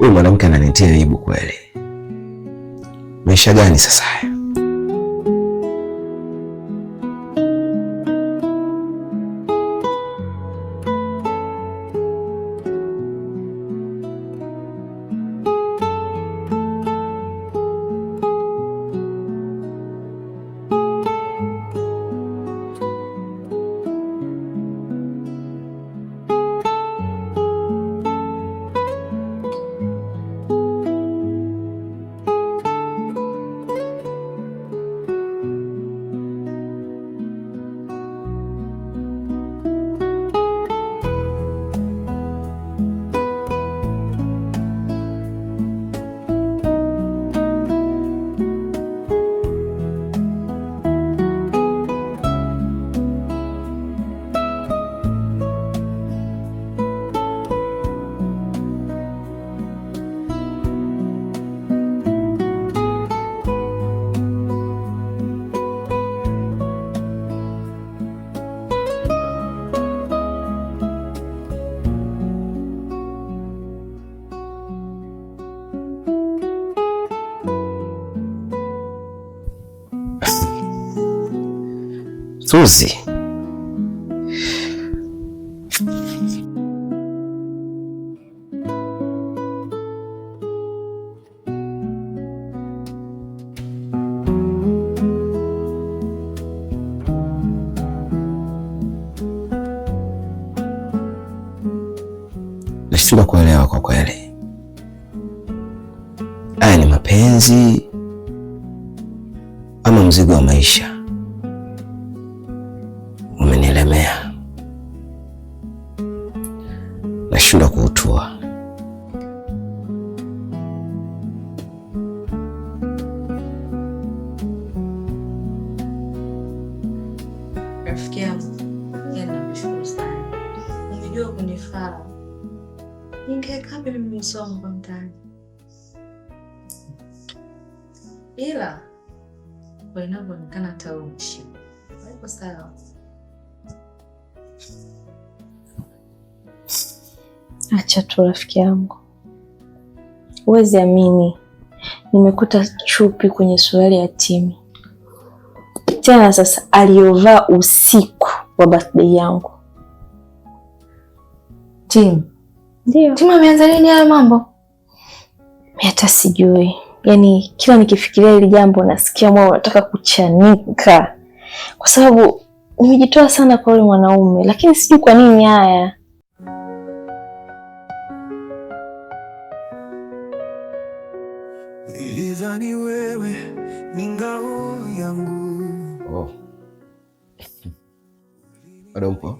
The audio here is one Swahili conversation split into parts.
Huyu mwanamke ananitia aibu kweli. Maisha gani sasa haya? Suzi. Nashindwa kuelewa kwa kweli. Haya ni mapenzi ama mzigo wa maisha umenielemea? Nashindwa kuutua. Rafiki yangu, namshukuru sana. Unajua kunifaa. Ningekaa bila msongo kwa mtaani. Ila kwa inavyoonekana hata wewe umeshiba. Haiko sawa. Acha tu rafiki yangu. Huwezi amini. Nimekuta chupi kwenye suruali ya Timi. Tena sasa aliyovaa usiku wa birthday yangu. Timi? Ndio. Timi ameanza lini hayo mambo? Mimi hata sijui. Yaani kila nikifikiria hili jambo nasikia moyo unataka kuchanika. Kwa sababu nimejitoa sana kwa yule mwanaume, lakini sijui kwa nini haya. Nilidhani wewe ni ngao yangu. Oh. Bado mpo?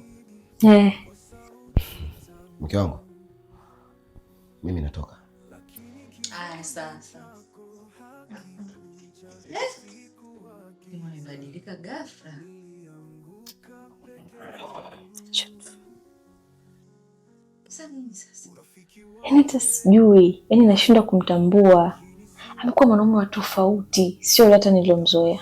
Mke wangu. Mimi natoka. Sasa. Nimebadilika ghafla. Yaani hata sijui. Yaani nashindwa kumtambua. Amekuwa mwanaume wa tofauti, sio hata nilomzoea.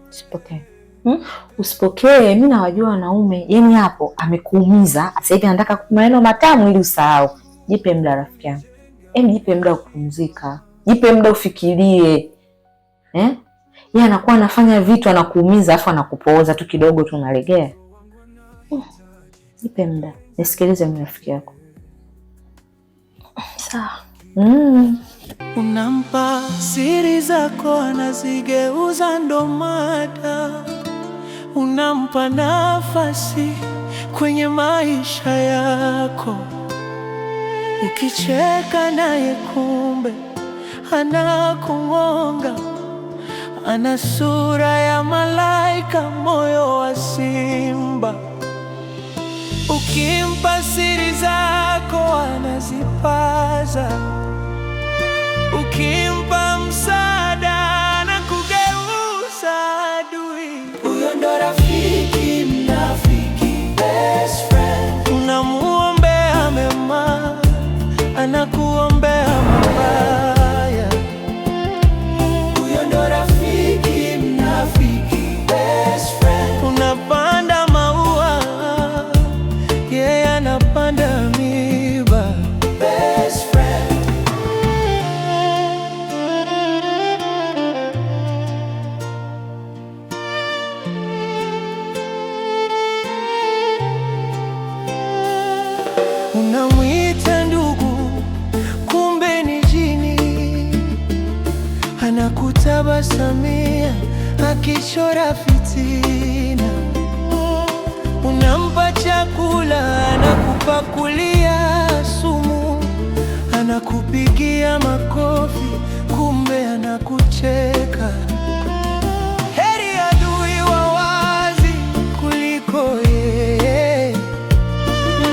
Usipokee. Usipokee, mimi nawajua wanaume. Yaani hapo amekuumiza, sasa hivi anataka maneno matamu ili usahau. Jipe muda rafiki yangu. Jipe muda kupumzika. Jipe muda ufikirie. Yeye anakuwa anafanya vitu anakuumiza afu anakupooza tu kidogo tu unalegea. Jipe muda. Nisikilize mimi rafiki yako. Sawa. Unampa siri zako anazigeuza ndo mada. Unampa nafasi kwenye maisha yako. Ukicheka naye kumbe anakungonga. Ana sura ya malaika, moyo wa simba. Ukimpa siri zako anazipaza. Ukimpa msaada na kugeuza adui. Huyo ndo rafiki mnafiki, best friend. Unamuombea mema, anakuombea mabaya. unamwita ndugu, kumbe ni jini. Anakutabasamia akichora fitina, unampa chakula, anakupakulia sumu, anakupigia makofi, kumbe anakucheka. Heri adui wa wazi kuliko yeye,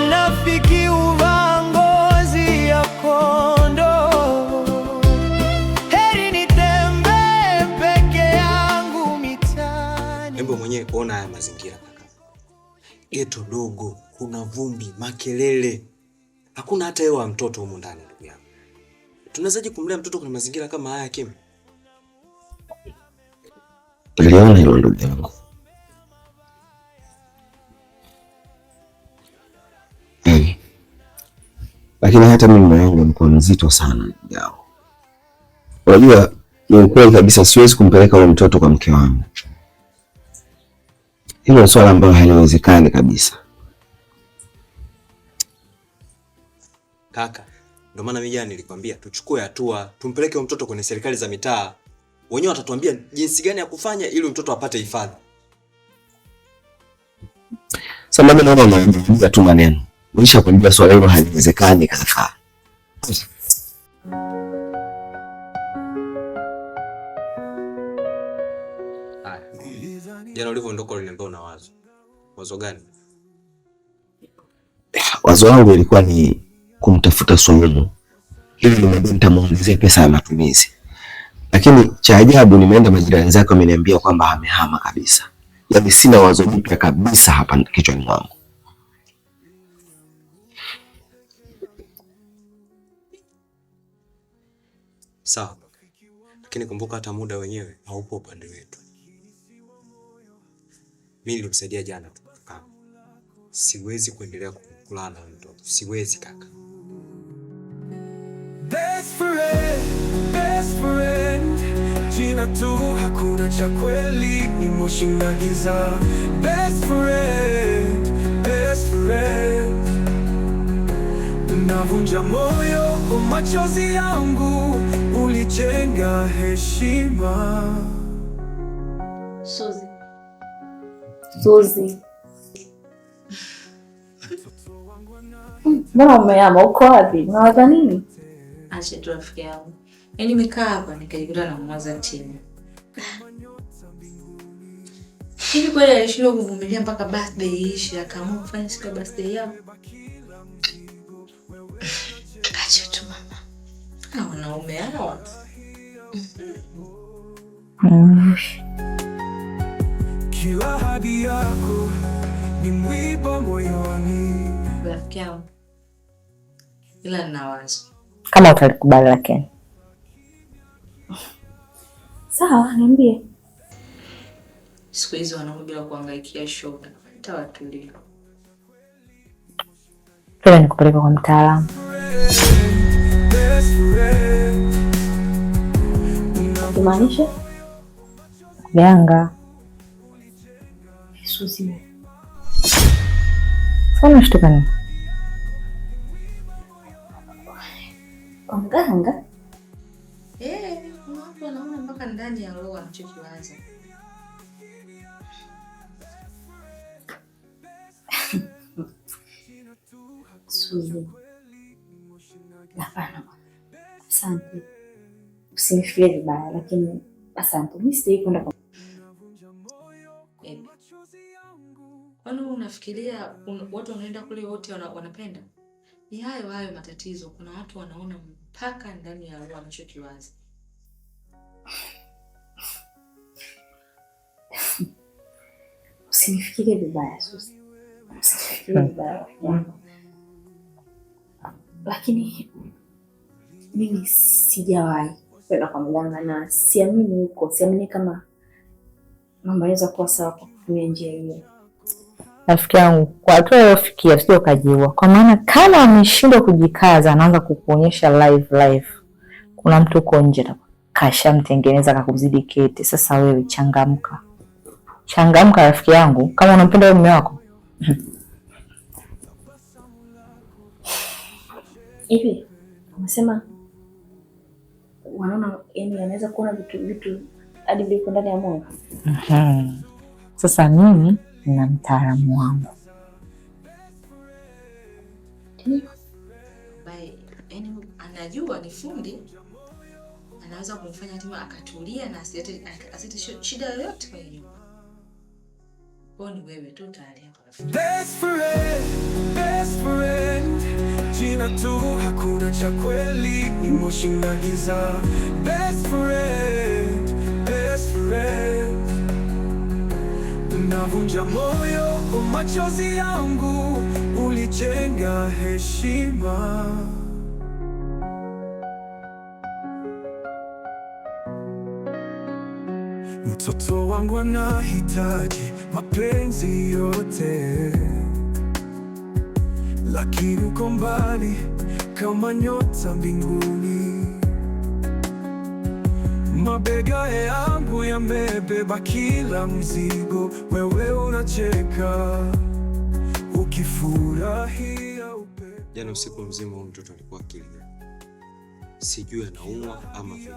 mnafiki uvaa ngozi ya kondoo. Heri nitembee peke yangu mitaani. Hebu mwenyewe kuona haya mazingira kaka. Geto dogo, kuna vumbi, makelele. Hakuna hata hewa ya mtoto humu ndani ndugu yangu. Tunawezaje kumlea mtoto kwenye mazingira kama haya Kim? Niliona hilo ndugu yangu. Lakini hata mimi moyo wangu ulikuwa mzito sana ndugu yangu. Unajua ni ukweli kabisa, siwezi kumpeleka yule mtoto kwa mke wangu. Hilo swala ambalo haliwezekani kabisa. Kaka, ndio maana mimi jana nilikwambia tuchukue hatua, tumpeleke yule mtoto kwenye serikali za mitaa. Wenyewe watatuambia jinsi gani ya kufanya ili mtoto apate hifadhi. Sasa mimi naomba uniambie tu maneno. Mwisho kujua swala hilo haliwezekani kaka. Jana ulivyoondoka uliniambia una wazo. Wazo gani? Wazo langu ilikuwa ni kumtafuta Suluhu. Ili nimwambie nitamuongezea pesa ya matumizi. Lakini cha ajabu nimeenda majirani zake wameniambia kwamba amehama kabisa. Yaani sina wazo jipya kabisa hapa kichwani mwangu. Sawa. Lakini kumbuka hata muda wenyewe haupo upande wetu. Mimi nilimsaidia jana tu kaka. Siwezi kuendelea kukulana na mtoto. Siwezi kaka. Best friend, jina tu hakuna cha kweli, ni moshi na giza. Best friend, navunja moyo kwa machozi yangu, ulijenga heshima. Suzi. Mbona umehama? Uko wapi? Unawaza nini? Acha tu rafiki yangu. Yaani nimekaa hapa nikajikuta na mwaza tena. Hivi kweli alishindwa kuvumilia mpaka birthday iishe akaamua kufanya siku ya birthday yao? Acha tu mama. Hao wanaume hao. Kila hadi yako ni mwiba moyoni. Rafiki yangu. Ila nina wazo. Kama utalikubali lakini. Sawa, niambie. Siku hizi wanaume bila kuhangaikia shoga. Tawatulia. Pia nikupeleka kwa mtaalamu. Kumaanisha? Ganga. Suzi. Sana shtuka nini? Mganga? Watu wanaona mpaka ndani ya roho anachokiwaza. Suzi. Hapana. Asante. Usinifikirie vibaya lakini asante. Mimi sitaki kwenda kwa Kwani unafikiria watu wanaenda kule wote wanapenda? Ni hayo matatizo. Kuna watu wanaona mpaka ndani ya roho anachokiwaza. Usinifikirie vibaya Suzi. Usinifikirie vibaya. Lakini mimi sijawahi kwenda kwa mganga na siamini huko. Siamini kama mambo yanaweza kuwa sawa kwa kutumia njia hiyo. Rafiki yangu, kwa watu waliofikia usije ukajiua. Kwa maana kama ameshindwa kujikaza anaanza kukuonyesha live. Kuna mtu uko nje kashamtengeneza kakuzidi kete. Sasa wewe changamka. Changamka rafiki yangu kama unampenda mume wako. Hivi umesema wanaona, yani anaweza kuona vitu hadi viko ndani ya moyo. Sasa mimi nina mtaalamu wangu yaani anajua ni fundi, anaweza kumfanya Tima akatulia na asite shida yoyote kwa hiyo. Ni wewe tu tayari hapa. Best friend, jina tu hakuna cha kweli, emotion na giza. Best friend, unavunja moyo kwa machozi yangu, ulijenga heshima. Mtoto wangu anahitaji mapenzi yote, lakini uko mbali kama nyota mbinguni. Mabega yangu yamebeba kila mzigo, wewe unacheka ukifurahia upepo. Jana usiku mzima huyu mtoto alikuwa akilia, sijui anaumwa ama vipi.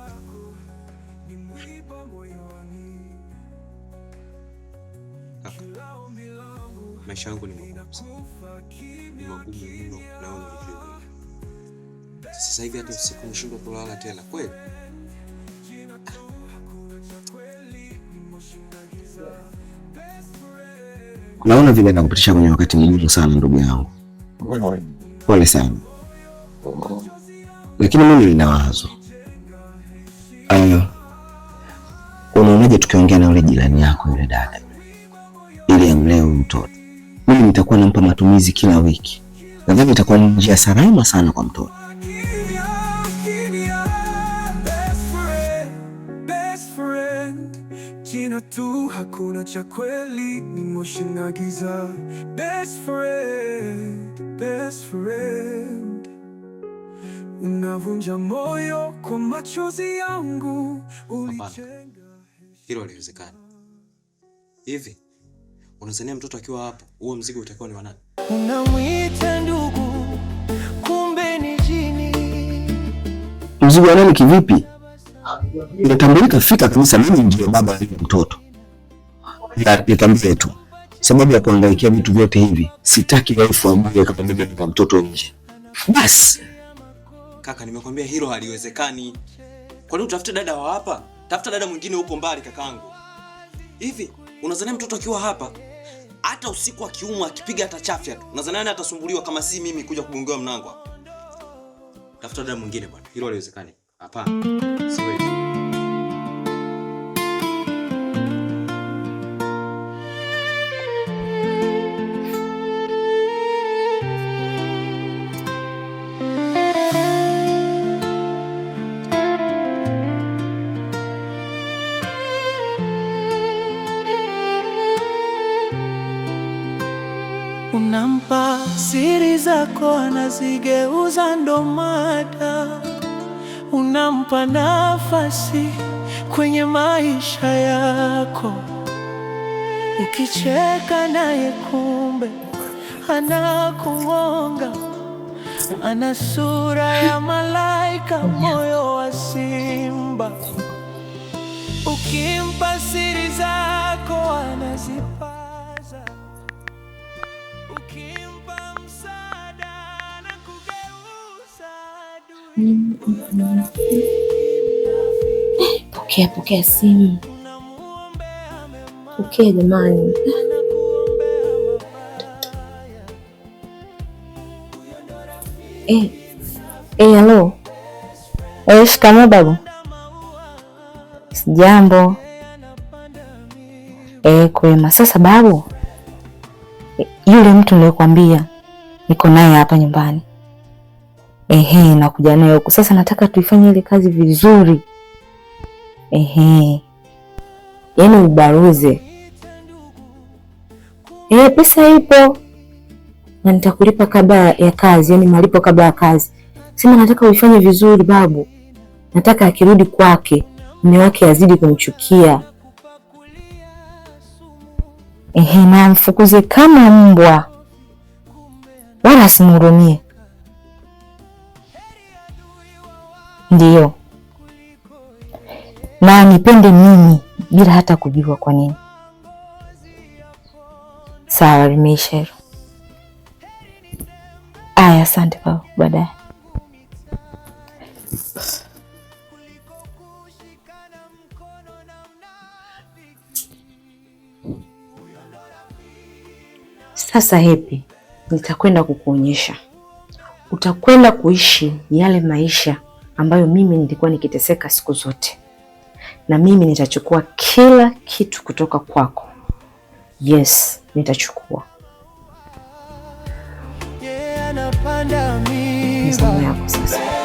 Maisha yangu ni magumu sana. Ni magumu mno nao nilivyo. Sasa hivi hata usiku nishindwa kulala tena kweli. Naona vile nakupitisha kwenye wakati mgumu sana ndugu yangu. Pole sana. Lakini mimi nina wazo. Unaonaje tukiongea na yule jirani yako yule dada ili amlee mtoto? Mimi nitakuwa nampa matumizi kila wiki. Nadhani itakuwa njia salama sana kwa mtoto. Jina tu hakuna cha kweli, emotion na giza. Best friend, unavunja moyo kwa machozi yangu, ulijenga. Hilo haliwezekani. Hivi unazania mtoto akiwa hapo huo mzigo utakuwa ni wa nani? Unamwita ndugu, kumbe ni jini. Mzigo wa nani kivipi? Inatambulika fika kabisa mimi ndio baba wa mtoto. Nitambie tu. Sababu ya kuangaikia vitu vyote hivi, sitaki wife ambaye kama mimi na mtoto nje. Bas. Kaka, nimekwambia hilo haliwezekani. Kwa nini utafute dada wa hapa? Tafuta dada mwingine huko mbali kakangu. Hivi unazania mtoto akiwa hapa hata usiku akiumwa akipiga hata chafya tu, unazania nani atasumbuliwa kama si mimi kuja kugongewa mlango hapa? Tafuta dada mwingine bwana. Hilo haliwezekani. Hapana. Siwezi. Unampa siri zako anazigeuza ndo mada. Unampa nafasi kwenye maisha yako, ukicheka naye kumbe anakuonga. Ana sura ya malaika, moyo wa simba. Ukimpa siri zako anazipaza, ukimpa msaada na kugeuza adui. Pokea simu. Pokea jamani. Hello. Shikamoo babu. Sijambo. Kwema. Sasa babu, yule mtu nilikwambia niko naye hapa nyumbani. Nakuja naye huko. Sasa nataka tuifanye ile kazi vizuri. Yaani ubaruze. Pesa ipo. Na nitakulipa kabla ya kazi, yaani malipo kabla ya kazi. Sema nataka uifanye vizuri babu. Nataka akirudi kwake mume wake azidi kumchukia. Na mfukuze kama mbwa. Wala simhurumie. Ndiyo, na nipende mimi bila hata kujua kwa nini. Sawa, limeisha hilo. Aya, asante baba, baadaye. Sasa Happy, nitakwenda kukuonyesha. Utakwenda kuishi yale maisha ambayo mimi nilikuwa nikiteseka siku zote, na mimi nitachukua kila kitu kutoka kwako. Yes, nitachukua. Ni zamu yako sasa.